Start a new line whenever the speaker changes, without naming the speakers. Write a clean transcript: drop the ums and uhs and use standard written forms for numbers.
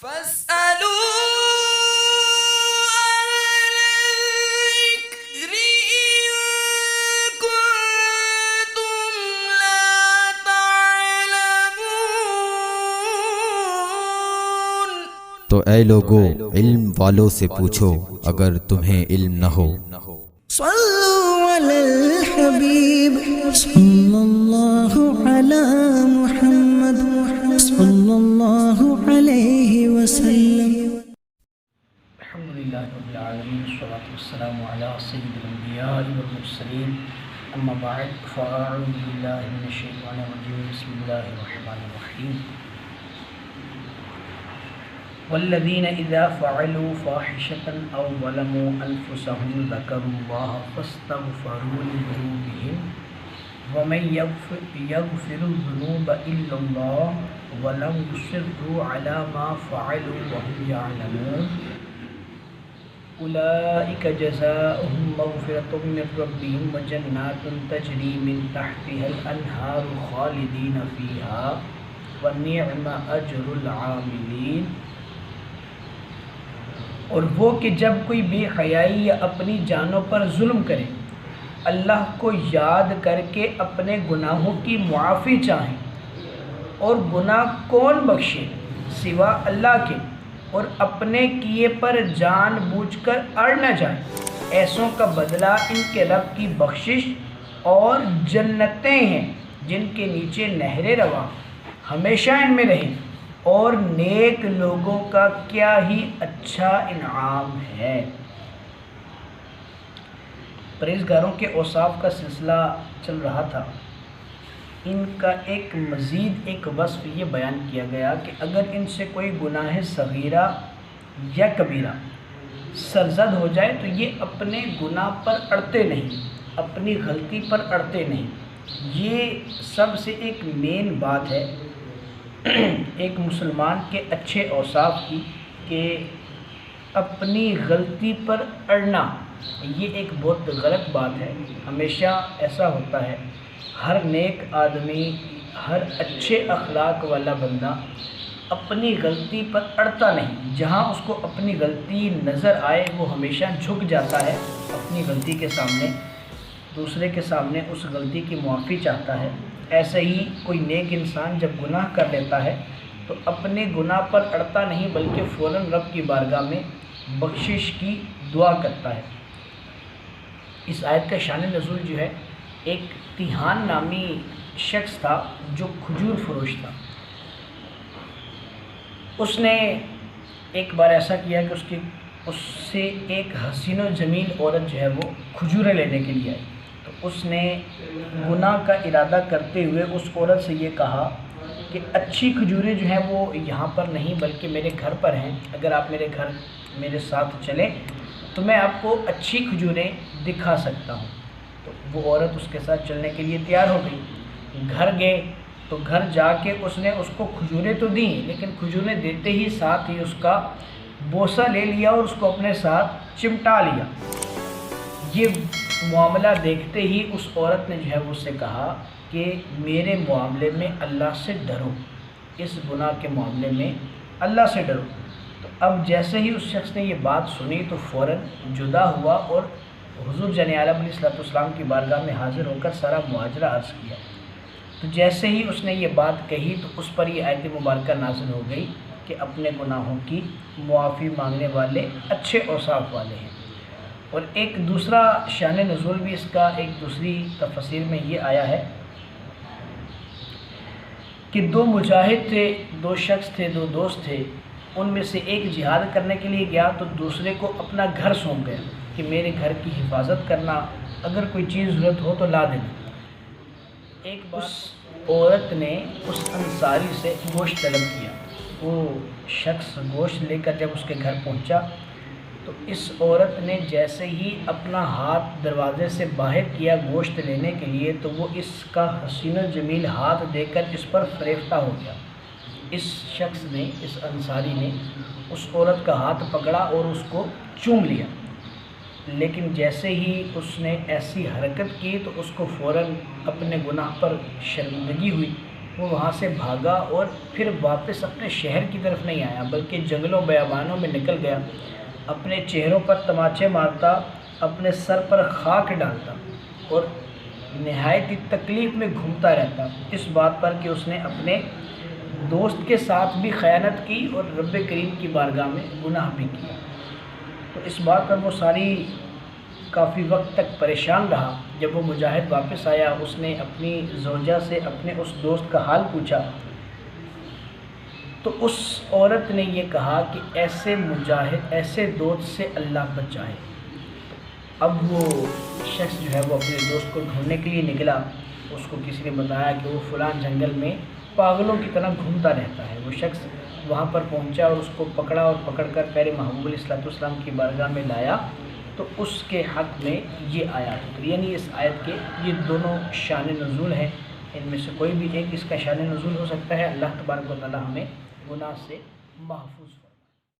فاسألوا الذكر إن كنتم لا تعلمون۔
تو اے لوگو علم والوں سے پوچھو اگر تمہیں علم نہ ہو۔
صلوا علی الحبیب صلی اللہ علی محمد صلی اللہ علیہ وسلم۔
الحمدللہ رب العالمین والصلاة والسلام علی سید الانبیاء والمرسلین، اما بعد فاعوذ باللہ من الشیطان الرجیم، بسم اللہ الرحمن الرحیم۔ والذین اذا فعلوا فاحشة او ظلموا انفسهم ذکروا اللہ فاستغفروا لذنوبهم ومن یغفر الذنوب الا اللہ ولم یصروا علی ما فعلوا وهم یعلمون اولئک جزاؤہم مغفرۃ من ربہم وجنات تجری من تحتها الانہار خالدین فیہا ونعم اجر العاملین۔ اور وہ کہ جب کوئی بے حیائی یا اپنی جانوں پر ظلم کرے، اللہ کو یاد کر کے اپنے گناہوں کی معافی چاہیں، اور گناہ کون بخشے سوا اللہ کے، اور اپنے کیے پر جان بوجھ کر اڑ نہ جائیں، ایسوں کا بدلہ ان کے رب کی بخشش اور جنتیں ہیں جن کے نیچے نہریں رواں ہمیشہ ان میں رہیں، اور نیک لوگوں کا کیا ہی اچھا انعام ہے۔ پرہیزگاروں کے اوصاف کا سلسلہ چل رہا تھا۔ ان کا ایک مزید ایک وصف یہ بیان کیا گیا کہ اگر ان سے کوئی گناہ صغیرہ یا کبیرہ سرزد ہو جائے تو یہ اپنے گناہ پر اڑتے نہیں، اپنی غلطی پر اڑتے نہیں۔ یہ سب سے ایک مین بات ہے ایک مسلمان کے اچھے اوصاف کی، کہ اپنی غلطی پر اڑنا یہ ایک بہت غلط بات ہے۔ ہمیشہ ایسا ہوتا ہے، ہر نیک آدمی، ہر اچھے اخلاق والا بندہ اپنی غلطی پر اڑتا نہیں، جہاں اس کو اپنی غلطی نظر آئے وہ ہمیشہ جھک جاتا ہے اپنی غلطی کے سامنے، دوسرے کے سامنے اس غلطی کی معافی چاہتا ہے۔ ایسے ہی کوئی نیک انسان جب گناہ کر لیتا ہے تو اپنے گناہ پر اڑتا نہیں، بلکہ فوراً رب کی بارگاہ میں بخشش کی دعا کرتا ہے۔ اس آیت کا شان نزول جو ہے، ایک تیہان نامی شخص تھا جو کھجور فروش تھا۔ اس نے ایک بار ایسا کیا کہ اس سے ایک حسین و جمیل عورت جو ہے وہ کھجوریں لینے کے لیے آئی، تو اس نے گناہ کا ارادہ کرتے ہوئے اس عورت سے یہ کہا کہ اچھی کھجوریں جو ہیں وہ یہاں پر نہیں بلکہ میرے گھر پر ہیں، اگر آپ میرے گھر میرے ساتھ چلیں تو میں آپ کو اچھی کھجوریں دکھا سکتا ہوں۔ تو وہ عورت اس کے ساتھ چلنے کے لیے تیار ہو گئی۔ گھر گئے تو گھر جا کے اس نے اس کو کھجوریں تو دیں، لیکن کھجوریں دیتے ہی ساتھ ہی اس کا بوسہ لے لیا اور اس کو اپنے ساتھ چمٹا لیا۔ یہ معاملہ دیکھتے ہی اس عورت نے جو ہے اس سے کہا کہ میرے معاملے میں اللہ سے ڈرو، اس گناہ کے معاملے میں اللہ سے ڈرو۔ تو اب جیسے ہی اس شخص نے یہ بات سنی تو فوراً جدا ہوا اور حضور جان عالم علیہ السلام کی بارگاہ میں حاضر ہو کر سارا ماجرا عرض کیا۔ تو جیسے ہی اس نے یہ بات کہی تو اس پر یہ آیت مبارکہ نازل ہو گئی کہ اپنے گناہوں کی معافی مانگنے والے اچھے اوصاف والے ہیں۔ اور ایک دوسرا شان نزول بھی اس کا ایک دوسری تفسیر میں یہ آیا ہے کہ دو مجاہد تھے، دو شخص تھے، دو دوست تھے، ان میں سے ایک جہاد کرنے کے لیے گیا تو دوسرے کو اپنا گھر سونپ گیا کہ میرے گھر کی حفاظت کرنا، اگر کوئی چیز ضرورت ہو تو لا دینا۔ ایک بار اس عورت نے اس انصاری سے گوشت طلب کیا، وہ شخص گوشت لے کر جب اس کے گھر پہنچا تو اس عورت نے جیسے ہی اپنا ہاتھ دروازے سے باہر کیا گوشت لینے کے لیے تو وہ اس کا حسین و جمیل ہاتھ دے کر اس پر فریفتہ ہو گیا۔ اس شخص نے، اس انصاری نے اس عورت کا ہاتھ پکڑا اور اس کو چوم لیا، لیکن جیسے ہی اس نے ایسی حرکت کی تو اس کو فوراً اپنے گناہ پر شرمندگی ہوئی وہ وہاں سے بھاگا اور پھر واپس اپنے شہر کی طرف نہیں آیا بلکہ جنگلوں بیابانوں میں نکل گیا، اپنے چہروں پر تماچے مارتا، اپنے سر پر خاک ڈالتا اور نہایت ہی تکلیف میں گھومتا رہتا، اس بات پر کہ اس نے اپنے دوست کے ساتھ بھی خیانت کی اور رب کریم کی بارگاہ میں گناہ بھی کیا۔ تو اس بات پر وہ کافی وقت تک پریشان رہا۔ جب وہ مجاہد واپس آیا، اس نے اپنی زوجہ سے اپنے اس دوست کا حال پوچھا تو اس عورت نے یہ کہا کہ ایسے مجاہد، ایسے دوست سے اللہ بچائے۔ اب وہ شخص جو ہے وہ اپنے دوست کو ڈھونڈنے کے لیے نکلا، اس کو کسی نے بتایا کہ وہ فلاں جنگل میں پاگلوں کی طرح گھومتا رہتا ہے۔ وہ شخص وہاں پر پہنچا اور اس کو پکڑا اور پکڑ کر پیارے محبوب علیہ الصلوۃ والسلام کی بارگاہ میں لایا تو اس کے حق میں یہ آیات اتری، یعنی اس آیت کے یہ دونوں شان نزول ہیں، ان میں سے کوئی بھی ایک اس کا شان نزول ہو سکتا ہے۔ اللہ تبارک و تعالی ہمیں گناہ سے محفوظ فرمائے۔